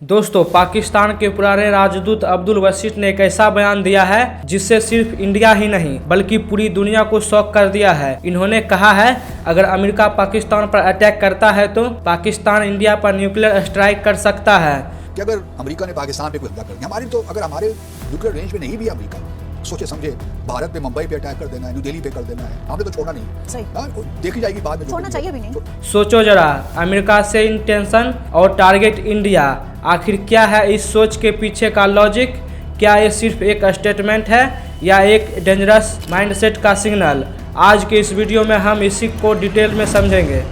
दोस्तों, पाकिस्तान के पुराने राजदूत अब्दुल बशीर ने एक ऐसा बयान दिया है जिससे सिर्फ इंडिया ही नहीं बल्कि पूरी दुनिया को शॉक कर दिया है। इन्होंने कहा है, अगर अमेरिका पाकिस्तान पर अटैक करता है तो पाकिस्तान इंडिया पर न्यूक्लियर स्ट्राइक कर सकता है। कि अगर अमेरिका ने पाकिस्तान पे कोई हमला कर दिया, अगर हमारे न्यूक्लियर रेंज में नहीं भी अमेरिका, सोचे समझे भारत पे, मुंबई पे अटैक कर देना है, न्यू दिल्ली पे कर देना है, हमने तो छोड़ना नहीं। सही देखी जाएगी बाद में, छोड़ना चाहिए भी नहीं। सोचो जरा, अमेरिका से इंटेंशन और टारगेट इंडिया, आखिर क्या है इस सोच के पीछे का लॉजिक? क्या ये सिर्फ एक स्टेटमेंट है या एक डेंजरस माइंडसेट का सिग्नल? आज के इस वीडियो में हम इसी को डिटेल में समझेंगे।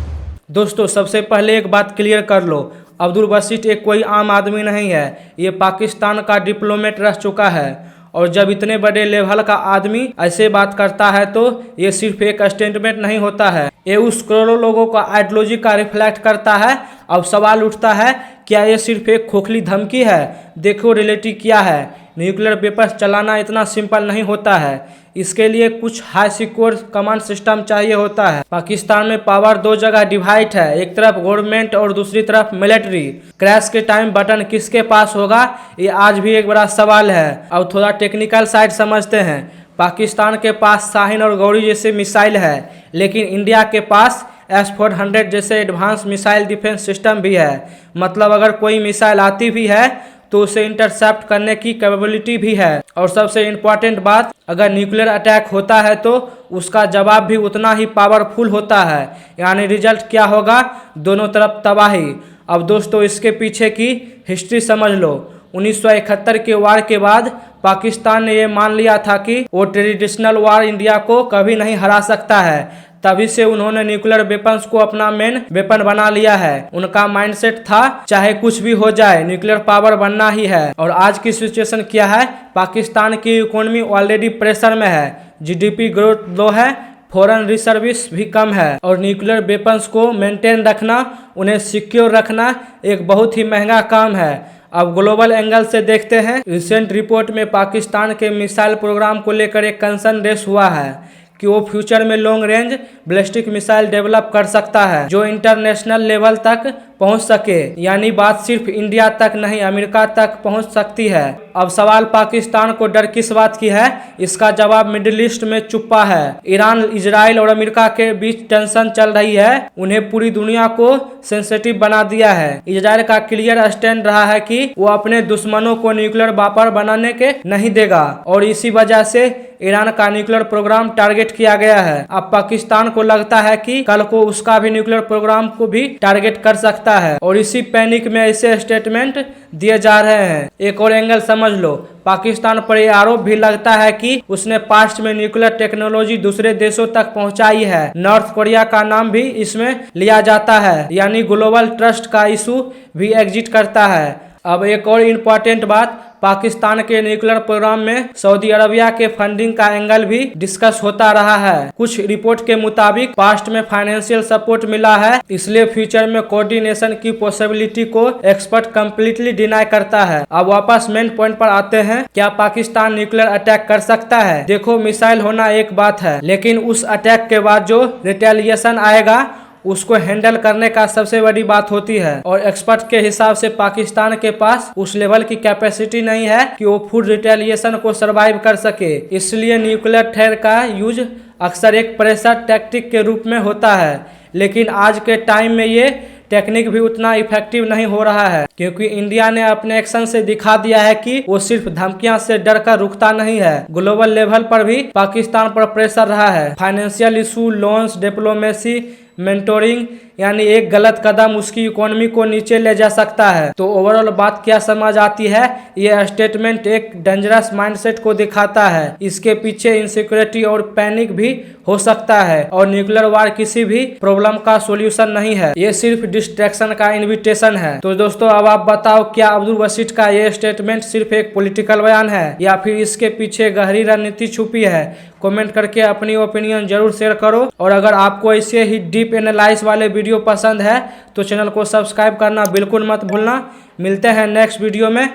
दोस्तों, सबसे पहले एक बात क्लियर कर लो, अब्दुल बशीर एक कोई आम आदमी नहीं है, ये पाकिस्तान का डिप्लोमेट रह चुका है। और जब इतने बड़े लेवल का आदमी ऐसे बात करता है तो ये सिर्फ एक स्टेटमेंट नहीं होता है, ये उस करोड़ों लोगों का आइडियोलॉजी का रिफ्लेक्ट करता है। अब सवाल उठता है, क्या ये सिर्फ एक खोखली धमकी है? देखो रियलिटी क्या है। न्यूक्लियर वेपन्स चलाना इतना सिंपल नहीं होता है, इसके लिए कुछ हाई सिक्योर कमांड सिस्टम चाहिए होता है। पाकिस्तान में पावर दो जगह डिवाइड है, एक तरफ गवर्नमेंट और दूसरी तरफ मिलिट्री। क्रैश के टाइम बटन किसके पास होगा, ये आज भी एक बड़ा सवाल है। अब थोड़ा टेक्निकल साइड समझते हैं। पाकिस्तान के पास शाहीन और गौरी जैसे मिसाइल है, लेकिन इंडिया के पास S-400 जैसे एडवांस मिसाइल डिफेंस सिस्टम भी है। मतलब अगर कोई मिसाइल आती भी है तो उसे इंटरसेप्ट करने की कैपेबिलिटी भी है। और सबसे इम्पॉर्टेंट बात, अगर न्यूक्लियर अटैक होता है तो उसका जवाब भी उतना ही पावरफुल होता है। यानी रिजल्ट क्या होगा, दोनों तरफ तबाही। अब दोस्तों, इसके पीछे की हिस्ट्री समझ लो। 1971 के वार के बाद पाकिस्तान ने यह मान लिया था कि वो ट्रेडिशनल वार इंडिया को कभी नहीं हरा सकता है। तभी से उन्होंने न्यूक्लियर वेपन्स को अपना मेन वेपन बना लिया है। उनका माइंडसेट था, चाहे कुछ भी हो जाए न्यूक्लियर पावर बनना ही है। और आज की सिचुएशन क्या है, पाकिस्तान की इकोनॉमी ऑलरेडी प्रेशर में है, GDP ग्रोथ लो है, फॉरेन रिजर्व्स भी कम है। और न्यूक्लियर वेपन्स को मेंटेन रखना, उन्हें सिक्योर रखना एक बहुत ही महंगा काम है। अब ग्लोबल एंगल से देखते हैं। रिसेंट रिपोर्ट में पाकिस्तान के मिसाइल प्रोग्राम को लेकर एक कंसर्न रेस हुआ है कि वो फ्यूचर में long range ballistic missile develop कर सकता है जो इंटरनेशनल लेवल तक पहुंच सके। यानी बात सिर्फ इंडिया तक नहीं, अमेरिका तक पहुंच सकती है। अब सवाल पाकिस्तान को डर किस बात की है, इसका जवाब मिडिल ईस्ट में छुपा है। ईरान, इजराइल और अमेरिका के बीच टेंशन चल रही है, उन्हें पूरी दुनिया को सेंसिटिव बना दिया है। इजराइल का क्लियर स्टैंड रहा है कि वो अपने दुश्मनों को न्यूक्लियर वेपन बनाने के नहीं देगा, और इसी वजह से ईरान का न्यूक्लियर प्रोग्राम टारगेट किया गया है। अब पाकिस्तान को लगता है कि कल को उसका भी न्यूक्लियर प्रोग्राम को भी टारगेट कर सकता है, और इसी पैनिक में ऐसे स्टेटमेंट दिए जा रहे हैं। एक और एंगल समझ लो, पाकिस्तान पर यह आरोप भी लगता है कि उसने पास्ट में न्यूक्लियर टेक्नोलॉजी दूसरे देशों तक पहुंचाई है। नॉर्थ कोरिया का नाम भी इसमें लिया जाता है, यानी ग्लोबल ट्रस्ट का इशू भी एग्जिट करता है। अब एक और इम्पोर्टेंट बात, पाकिस्तान के न्यूक्लियर प्रोग्राम में सऊदी अरबिया के फंडिंग का एंगल भी डिस्कस होता रहा है। कुछ रिपोर्ट के मुताबिक पास्ट में फाइनेंशियल सपोर्ट मिला है, इसलिए फ्यूचर में कोऑर्डिनेशन की पॉसिबिलिटी को एक्सपर्ट कंप्लीटली डिनाई करता है। अब वापस मेन पॉइंट पर आते हैं, क्या पाकिस्तान न्यूक्लियर अटैक कर सकता है? देखो, मिसाइल होना एक बात है, लेकिन उस अटैक के बाद जो रिटेलिएशन आएगा उसको हैंडल करने का सबसे बड़ी बात होती है। और एक्सपर्ट के हिसाब से पाकिस्तान के पास उस लेवल की कैपेसिटी नहीं है कि वो फुल रिटेलिएशन को सरवाइव कर सके। इसलिए न्यूक्लियर थ्रेट का यूज अक्सर एक प्रेशर टैक्टिक के रूप में होता है, लेकिन आज के टाइम में ये टेक्निक भी उतना इफेक्टिव नहीं हो रहा है, क्योंकि इंडिया ने अपने एक्शन से दिखा दिया है कि वो सिर्फ धमकियां से डर कर रुकता नहीं है। ग्लोबल लेवल पर भी पाकिस्तान पर प्रेशर रहा है। Financial issue, loans, diplomacy, mentoring, यानी एक गलत कदम उसकी इकोनॉमी को नीचे ले जा सकता है। तो ओवरऑल बात क्या समझ आती है, यह स्टेटमेंट एक डेंजरस माइंडसेट को दिखाता है। इसके पीछे इनसिक्योरिटी और पैनिक भी हो सकता है, और न्यूक्लियर वार किसी भी प्रॉब्लम का सॉल्यूशन नहीं है, ये सिर्फ डिस्ट्रैक्शन का इन्विटेशन है। तो दोस्तों, अब आप बताओ, क्या अब्दुल बशीर का ये स्टेटमेंट सिर्फ एक पॉलिटिकल बयान है या फिर इसके पीछे गहरी रणनीति छुपी है? कमेंट करके अपनी ओपिनियन जरूर शेयर करो। और अगर आपको ऐसे ही डीप एनालाइज वाले वीडियो पसंद है तो चैनल को सब्सक्राइब करना बिल्कुल मत भूलना। मिलते हैं नेक्स्ट वीडियो में।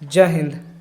जय हिंद।